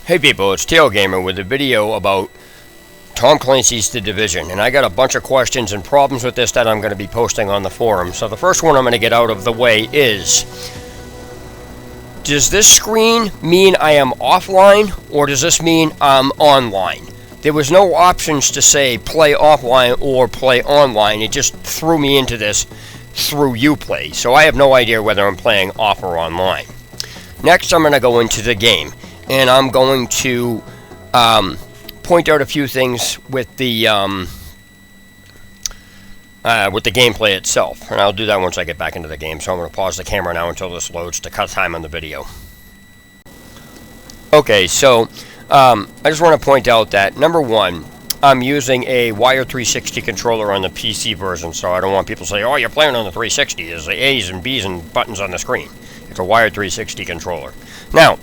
Hey people, it's Tailgamer with a video about Tom Clancy's The Division, and I got a bunch of questions and problems with this that I'm going to be posting on the forum. So the first one I'm going to get out of the way is, does this screen mean I am offline, or does this mean I'm online? There was no options to say play offline or play online. It just threw me into this through Uplay, so I have no idea whether I'm playing off or online. Next, I'm going to go into the game, and I'm going to point out a few things with the gameplay itself, and I'll do that once I get back into the game. So I'm going to pause the camera now until this loads to cut time on the video. Okay, so I just want to point out that number one, I'm using a Wire 360 controller on the PC version, so I don't want people to say, "Oh, you're playing on the 360." There's the A's and B's and buttons on the screen. It's a Wire 360 controller. Now,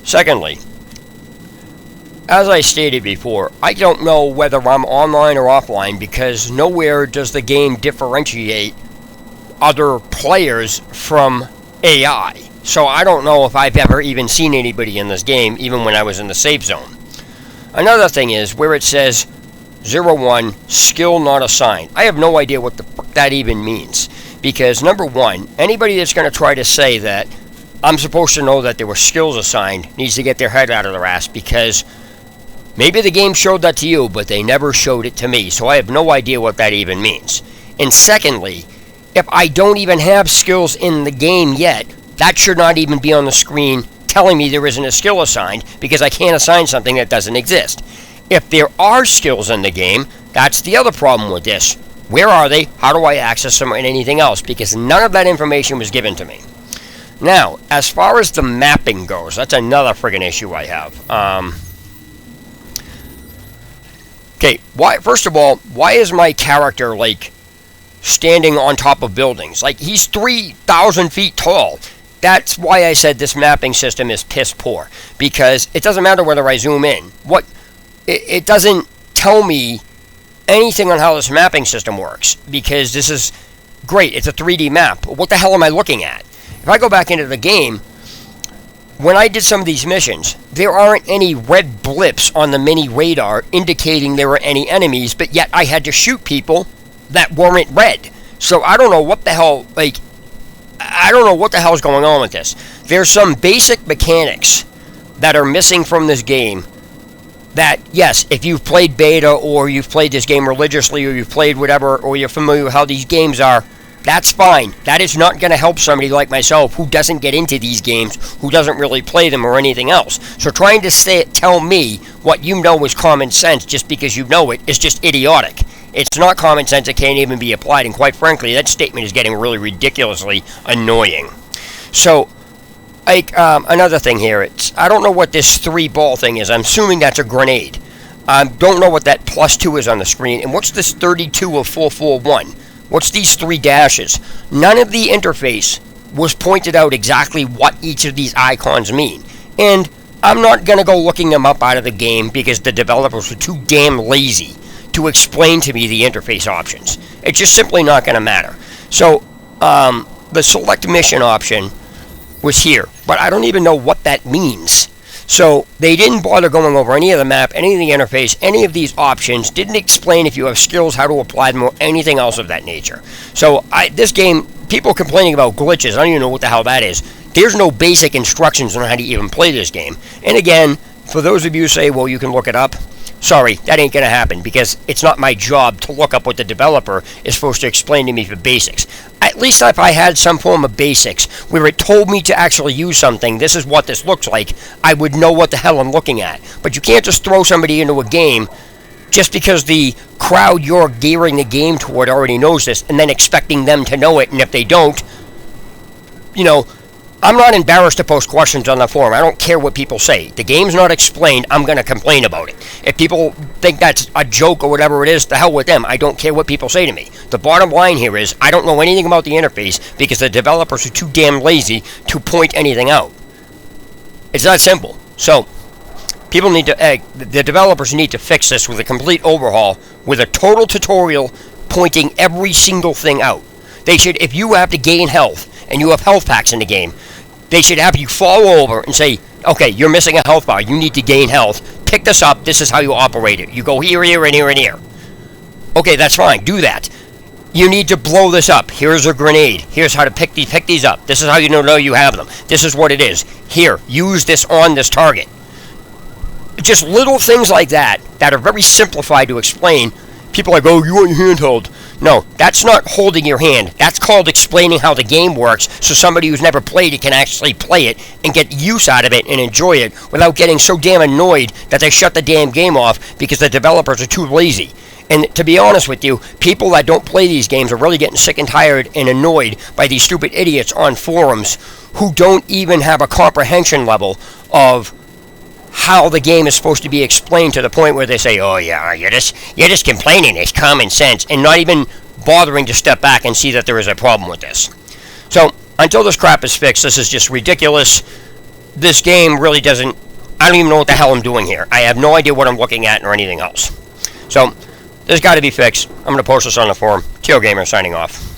secondly, as I stated before, I don't know whether I'm online or offline because nowhere does the game differentiate other players from AI. So I don't know if I've ever even seen anybody in this game, even when I was in the safe zone. Another thing is where it says 01, skill not assigned. I have no idea what that even means. Because number one, anybody that's going to try to say that I'm supposed to know that there were skills assigned needs to get their head out of their ass, because maybe the game showed that to you, but they never showed it to me, so I have no idea what that even means. And secondly, if I don't even have skills in the game yet, that should not even be on the screen telling me there isn't a skill assigned, because I can't assign something that doesn't exist. If there are skills in the game, that's the other problem with this. Where are they? How do I access them and anything else? Because none of that information was given to me. Now, as far as the mapping goes, that's another friggin' issue I have. Okay, first of all, why is my character, like, standing on top of buildings? Like, he's 3,000 feet tall. That's why I said this mapping system is piss poor. Because it doesn't matter whether I zoom in. It doesn't tell me anything on how this mapping system works. Because this is great. It's a 3D map. What the hell am I looking at? If I go back into the game, when I did some of these missions, there aren't any red blips on the mini radar indicating there were any enemies, but yet I had to shoot people that weren't red. So I don't know what the hell, I don't know what the hell's going on with this. There's some basic mechanics that are missing from this game that, yes, if you've played beta or you've played this game religiously or you've played whatever, or you're familiar with how these games are, that's fine. That is not going to help somebody like myself who doesn't get into these games, who doesn't really play them or anything else. So trying to tell me what you know is common sense just because you know it is just idiotic. It's not common sense. It can't even be applied. And quite frankly, that statement is getting really ridiculously annoying. So, another thing here. I don't know what this 3-ball thing is. I'm assuming that's a grenade. I don't know what that +2 is on the screen. And what's this 32 of 441? What's these 3 dashes? None of the interface was pointed out exactly what each of these icons mean. And I'm not going to go looking them up out of the game because the developers were too damn lazy to explain to me the interface options. It's just simply not going to matter. So, the select mission option was here, but I don't even know what that means. So they didn't bother going over any of the map, any of the interface, any of these options, didn't explain if you have skills, how to apply them, or anything else of that nature. So this game, people complaining about glitches, I don't even know what the hell that is. There's no basic instructions on how to even play this game. And again, for those of you who say, well, you can look it up, sorry, that ain't going to happen, because it's not my job to look up what the developer is supposed to explain to me for basics. At least if I had some form of basics where it told me to actually use something, this is what this looks like, I would know what the hell I'm looking at. But you can't just throw somebody into a game just because the crowd you're gearing the game toward already knows this, and then expecting them to know it, and if they don't, I'm not embarrassed to post questions on the forum. I don't care what people say. The game's not explained. I'm going to complain about it. If people think that's a joke or whatever it is, the hell with them. I don't care what people say to me. The bottom line here is I don't know anything about the interface because the developers are too damn lazy to point anything out. It's that simple. So, people need to, the developers need to fix this with a complete overhaul with a total tutorial pointing every single thing out. They should, if you have to gain health and you have health packs in the game, they should have you fall over and say, Okay, you're missing a health bar. You need to gain health. Pick this up. This is how you operate it. You go here, here, and here, and here. Okay, that's fine. Do that. You need to blow this up. Here's a grenade. Here's how to pick these up. This is how you know you have them. This is what it is. Here, use this on this target. Just little things like that are very simplified to explain. People are like, oh, you want your handheld. No, that's not holding your hand. That's called explaining how the game works so somebody who's never played it can actually play it and get use out of it and enjoy it without getting so damn annoyed that they shut the damn game off because the developers are too lazy. And to be honest with you, people that don't play these games are really getting sick and tired and annoyed by these stupid idiots on forums who don't even have a comprehension level of how the game is supposed to be explained, to the point where they say, oh yeah, you're just complaining, it's common sense, and not even bothering to step back and see that there is a problem with this. So until this crap is fixed, this is just ridiculous. This game really doesn't, I don't even know what the hell I'm doing here. I have no idea what I'm looking at or anything else. So this got to be fixed. I'm going to post this on the forum. Tio Gamer signing off.